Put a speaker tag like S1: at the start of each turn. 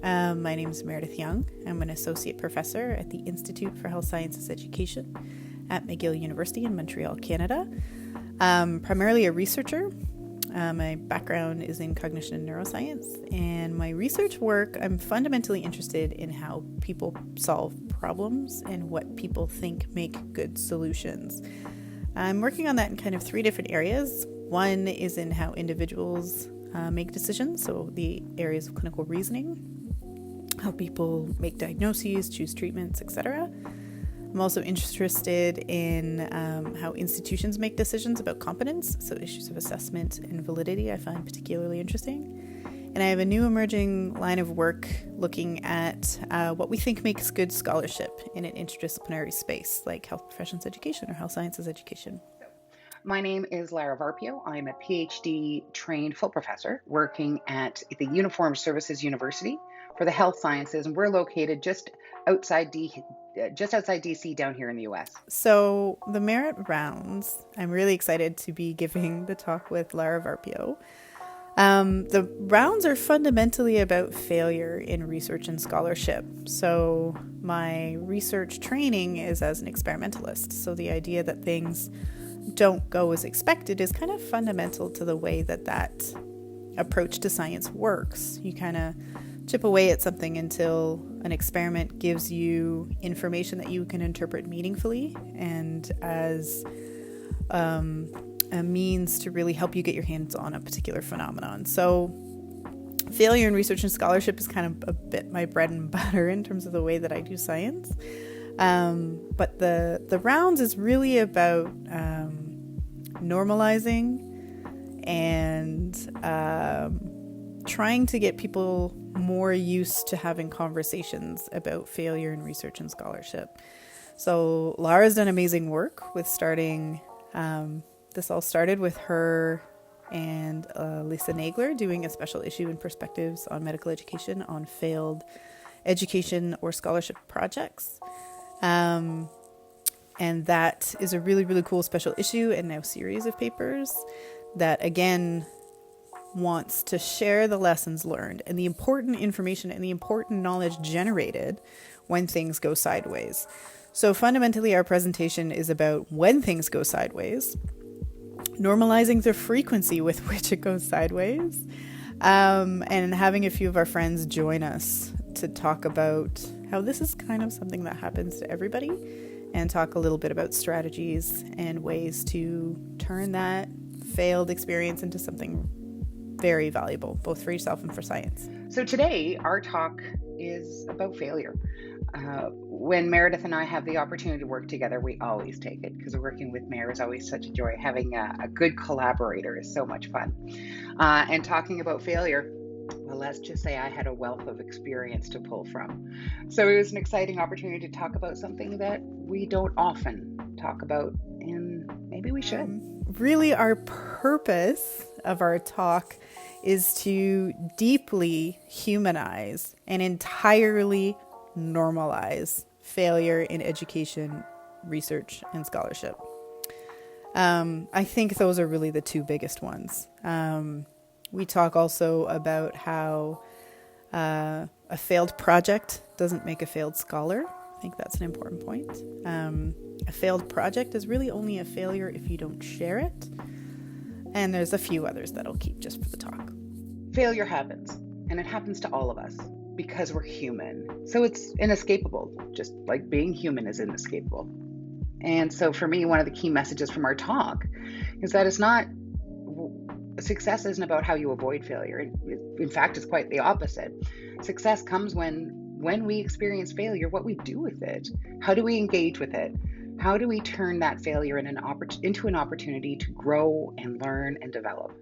S1: My name is Meredith Young. I'm an associate professor at the Institute for Health Sciences Education at McGill University in Montreal, Canada. Primarily a researcher. My background is in cognition and neuroscience, and my research work, I'm fundamentally interested in how people solve problems and what people think make good solutions. I'm working on that in kind of three different areas. One is in how individuals make decisions, so the areas of clinical reasoning, how people make diagnoses, choose treatments, etc. I'm also interested in how institutions make decisions about competence, so issues of assessment and validity I find particularly interesting. And I have a new emerging line of work looking at what we think makes good scholarship in an interdisciplinary space, like health professions education or health sciences education.
S2: My name is Lara Varpio. I'm a PhD trained full professor working at the Uniformed Services University for the health sciences, and we're located just outside DC down here in the US.
S1: So the merit rounds, I'm really excited to be giving the talk with Lara Varpio. The rounds are fundamentally about failure in research and scholarship. So my research training is as an experimentalist. So the idea that things don't go as expected is kind of fundamental to the way that approach to science works. You kind of chip away at something until an experiment gives you information that you can interpret meaningfully and as a means to really help you get your hands on a particular phenomenon. So failure in research and scholarship is kind of a bit my bread and butter in terms of the way that I do science. But the rounds is really about normalizing and trying to get people more used to having conversations about failure in research and scholarship. So Lara's done amazing work with starting, this all started with her and Lisa Nagler doing a special issue in Perspectives on Medical Education on failed education or scholarship projects. And that is a really, really cool special issue and now series of papers that, again, wants to share the lessons learned and the important information and the important knowledge generated when things go sideways. So fundamentally, our presentation is about when things go sideways, normalizing the frequency with which it goes sideways, and having a few of our friends join us to talk about how this is kind of something that happens to everybody and talk a little bit about strategies and ways to turn that failed experience into something very valuable, both for yourself and for science.
S2: So today, our talk is about failure. When Meredith and I have the opportunity to work together, we always take it because working with Mare is always such a joy. Having a good collaborator is so much fun. And talking about failure, well, let's just say I had a wealth of experience to pull from. So it was an exciting opportunity to talk about something that we don't often talk about, and maybe we should.
S1: Really, our purpose of our talk is to deeply humanize and entirely normalize failure in education, research, and scholarship. I think those are really the two biggest ones. We talk also about how a failed project doesn't make a failed scholar. I think that's an important point. A failed project is really only a failure if you don't share it. And there's a few others that I'll keep just for the talk.
S2: Failure happens, and it happens to all of us because we're human. So it's inescapable, just like being human is inescapable. And so for me, one of the key messages from our talk is that success isn't about how you avoid failure. In fact, it's quite the opposite. Success comes when we experience failure, what we do with it. How do we engage with it? How do we turn that failure into an opportunity to grow and learn and develop?